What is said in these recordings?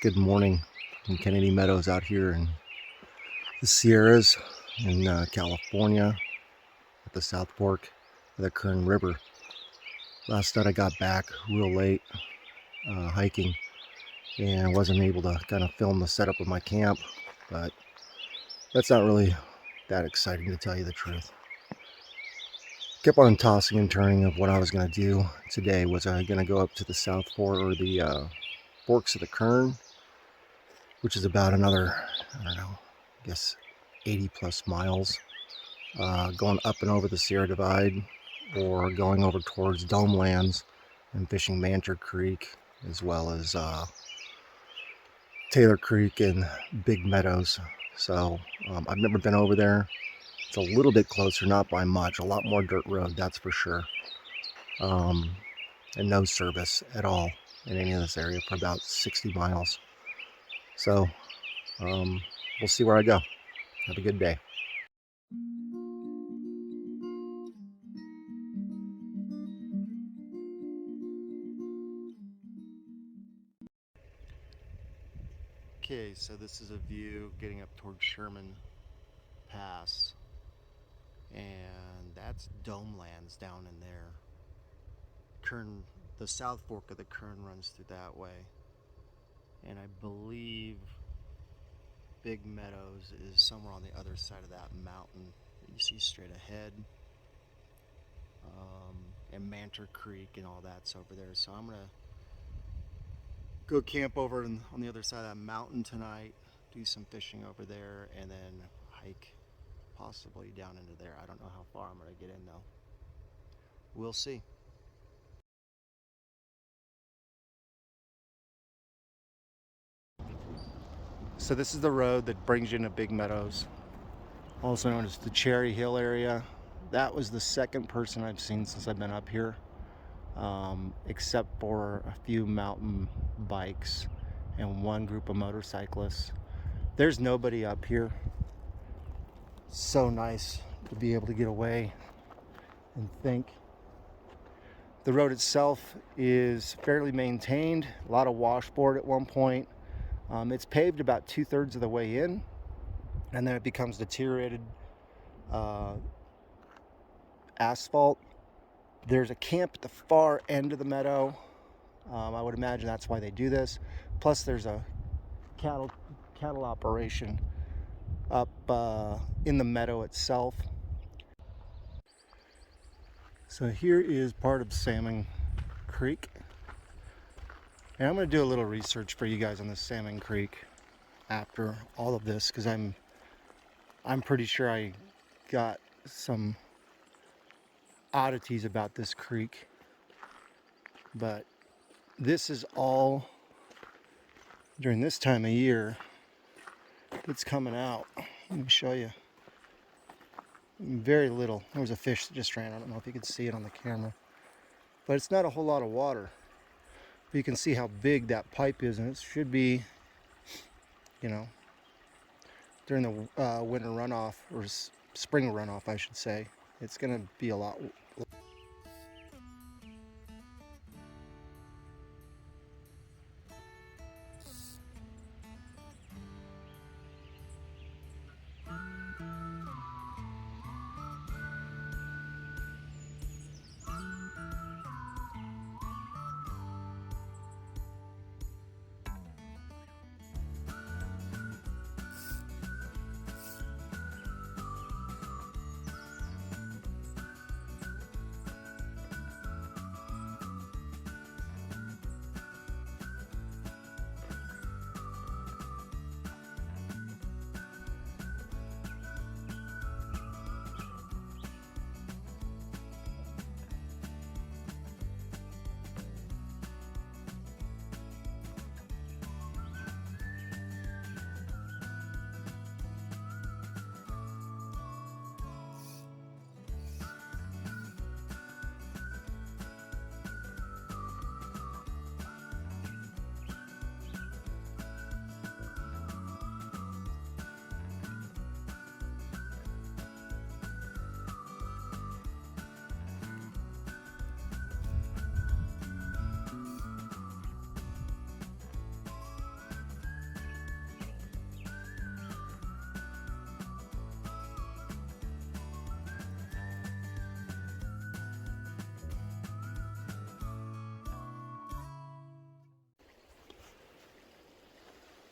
Good morning in Kennedy Meadows out here in the Sierras in California at the South Fork of the Kern River. Last night I got back real late hiking and wasn't able to kind of film the setup of my camp, but that's not really that exciting to tell you the truth. Kept on tossing and turning of what I was going to do today. Was I going to go up to the South Fork or the forks of the Kern, which is about another, I don't know, I guess 80 plus miles, going up and over the Sierra Divide, or going over towards Domelands and fishing Manter Creek, as well as Taylor Creek and Big Meadows. So I've never been over there. It's a little bit closer, not by much, a lot more dirt road, that's for sure. And no service at all in any of this area for about 60 miles. So we'll see where I go. Have a good day. Okay, so this is a view getting up towards Sherman Pass, and that's Domelands down in there. Kern, the South Fork of the Kern runs through that way, and I believe Big Meadows is somewhere on the other side of that mountain that you see straight ahead. And Manter Creek and all that's over there. So I'm gonna go camp over on the other side of that mountain tonight, do some fishing over there, and then hike possibly down into there. I don't know how far I'm gonna get in though. We'll see. So this is the road that brings you into Big Meadows, also known as the Cherry Hill area. That was the second person I've seen since I've been up here, except for a few mountain bikes and one group of motorcyclists. There's nobody up here. So nice to be able to get away and think. The road itself is fairly maintained, a lot of washboard at one point. It's paved about 2/3 of the way in, and then it becomes deteriorated asphalt. There's a camp at the far end of the meadow. I would imagine that's why they do this. Plus there's a cattle operation up in the meadow itself. So here is part of Salmon Creek, and I'm going to do a little research for you guys on the Salmon Creek after all of this, because I'm pretty sure I got some oddities about this creek. But this is all during this time of year it's coming out. Let me show you. Very little. There was a fish that just ran. I don't know if you could see it on the camera, but it's not a whole lot of water. But you can see how big that pipe is, and it should be, you know, during the winter runoff, or spring runoff I should say, it's gonna be a lot.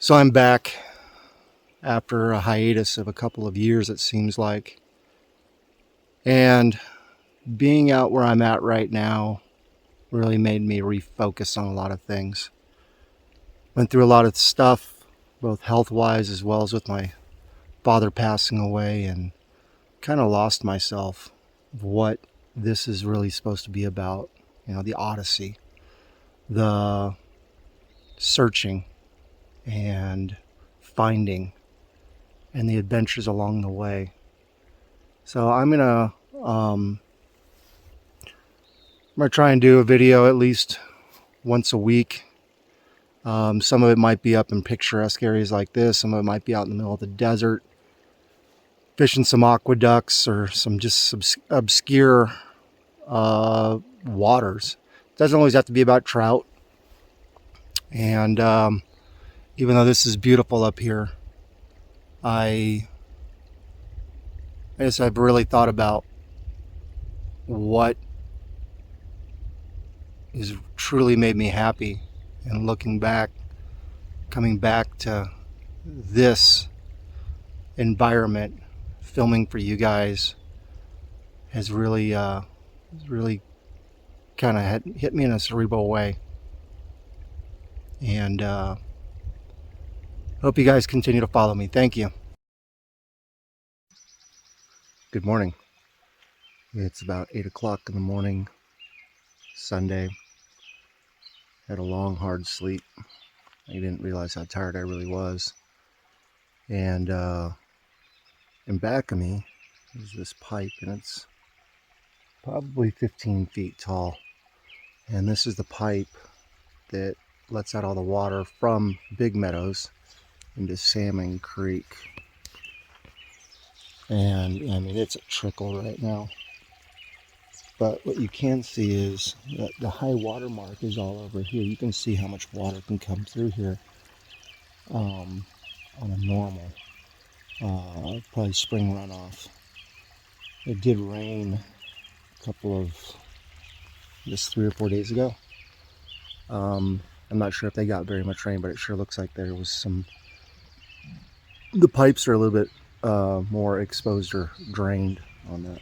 So I'm back after a hiatus of a couple of years, it seems like. And being out where I'm at right now really made me refocus on a lot of things. Went through a lot of stuff, both health-wise as well as with my father passing away, and kind of lost myself of what this is really supposed to be about. You know, the odyssey, the searching and finding, and the adventures along the way. So I'm gonna try and do a video at least once a week. Some of it might be up in picturesque areas like this. Some of it might be out in the middle of the desert, fishing some aqueducts or some just obscure waters. It doesn't always have to be about trout. And even though this is beautiful up here, I guess I've really thought about what has truly made me happy. And looking back, coming back to this environment, filming for you guys, has really kind of hit me in a cerebral way. And hope you guys continue to follow me. Thank you. Good morning. It's about 8 o'clock in the morning, Sunday. Had a long, hard sleep. I didn't realize how tired I really was. And in back of me is this pipe, and it's probably 15 feet tall. And this is the pipe that lets out all the water from Big Meadows into Salmon Creek. And I mean, it's a trickle right now. But what you can see is that the high water mark is all over here. You can see how much water can come through here on a normal, probably spring runoff. It did rain a couple of, just 3 or 4 days ago. I'm not sure if they got very much rain, but it sure looks like there was some. The pipes are a little bit more exposed or drained on that.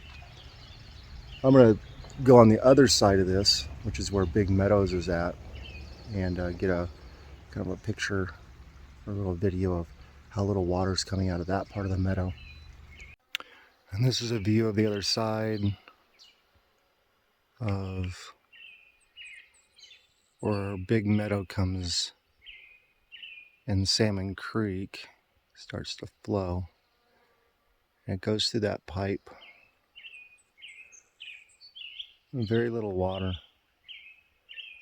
I'm going to go on the other side of this, which is where Big Meadows is at, and get a kind of a picture or a little video of how little water is coming out of that part of the meadow. And this is a view of the other side of where Big Meadow comes, and Salmon Creek starts to flow. And it goes through that pipe. Very little water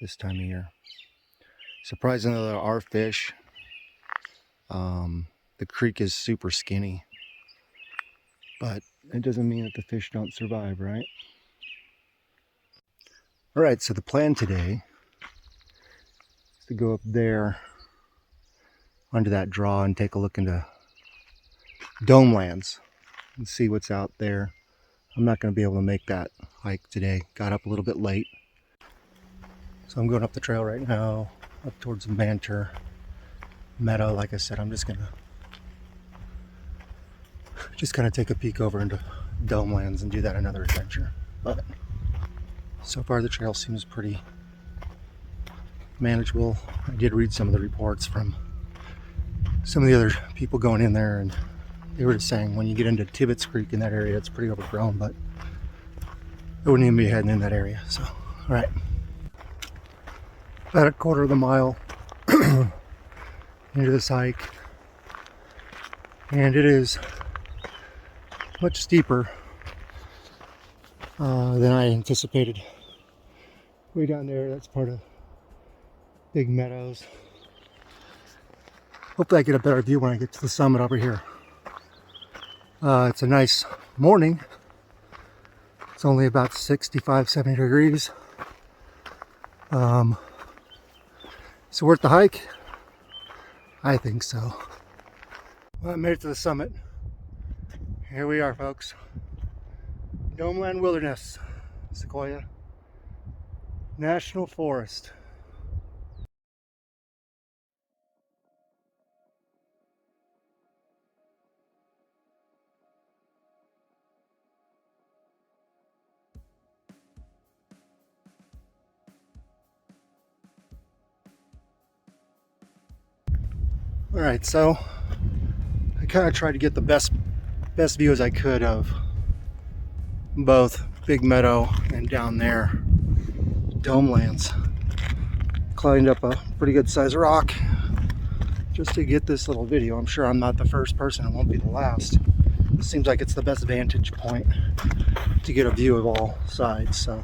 this time of year. Surprisingly, there are fish. The creek is super skinny, but it doesn't mean that the fish don't survive, right? All right, so the plan today is to go up there under that draw and take a look into Domelands and see what's out there. I'm not going to be able to make that hike today. Got up a little bit late. So I'm going up the trail right now, up towards the Manter Meadow. Like I said, I'm just going to take a peek over into Domelands and do that another adventure. But so far the trail seems pretty manageable. I did read some of the reports from some of the other people going in there, and they were just saying when you get into Tibbetts Creek in that area, it's pretty overgrown, but I wouldn't even be heading in that area. So, all right. About a quarter of the mile into this hike, and it is much steeper than I anticipated. Way down there, that's part of Big Meadows. Hopefully I get a better view when I get to the summit over here. It's a nice morning. It's only about 65, 70 degrees. So worth the hike? I think so. Well, I made it to the summit. Here we are, folks. Domeland Wilderness, Sequoia National Forest. All right, so I kind of tried to get the best view as I could of both Big Meadow and down there, Domelands. Climbed up a pretty good sized rock just to get this little video. I'm sure I'm not the first person, it won't be the last. It seems like it's the best vantage point to get a view of all sides. So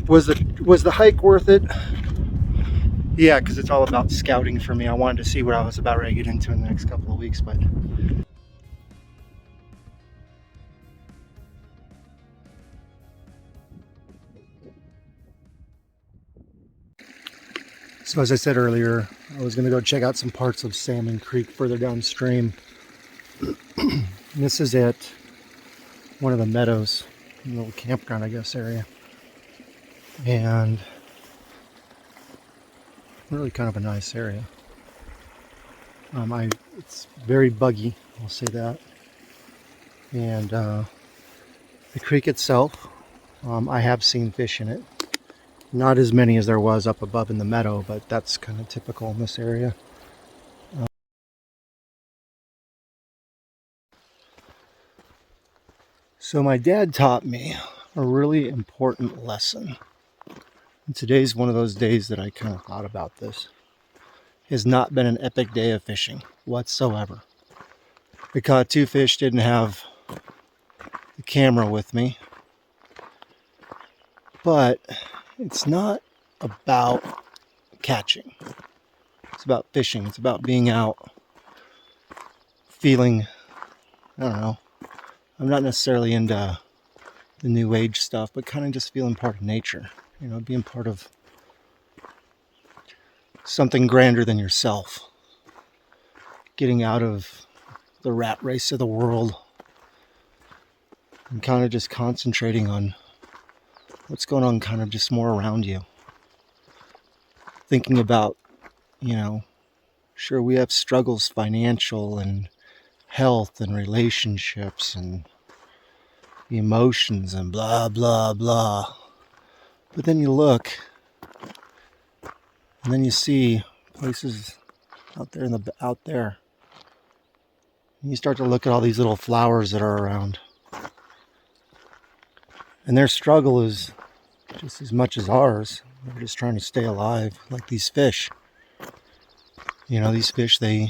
was the hike worth it? Yeah, because it's all about scouting for me. I wanted to see what I was about ready to get into in the next couple of weeks, but so as I said earlier, I was going to go check out some parts of Salmon Creek further downstream. This is at one of the Meadows, a little campground, I guess, area. And really kind of a nice area. It's very buggy, I'll say that. And the creek itself, I have seen fish in it. Not as many as there was up above in the meadow, but that's kind of typical in this area. So my dad taught me a really important lesson. And today's one of those days that I kind of thought about this. It has not been an epic day of fishing whatsoever. We caught 2 fish, didn't have the camera with me. But it's not about catching. It's about fishing. It's about being out, feeling, I don't know. I'm not necessarily into the new age stuff, but kind of just feeling part of nature. You know, being part of something grander than yourself. Getting out of the rat race of the world and kind of just concentrating on what's going on kind of just more around you. Thinking about, you know, sure, we have struggles, financial and health and relationships and emotions and blah, blah, blah. But then you look and then you see places out there. And you start to look at all these little flowers that are around. And their struggle is just as much as ours. They're just trying to stay alive, like these fish. You know, these fish, they're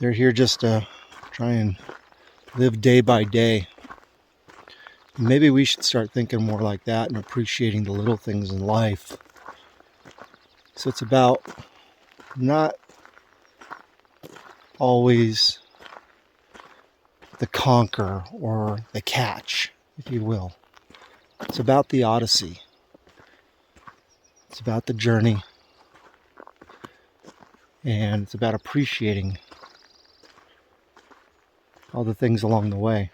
here just to try and live day by day. And maybe we should start thinking more like that and appreciating the little things in life. So it's about not always the conquer or the catch, if you will. It's about the odyssey. It's about the journey. And it's about appreciating all the things along the way.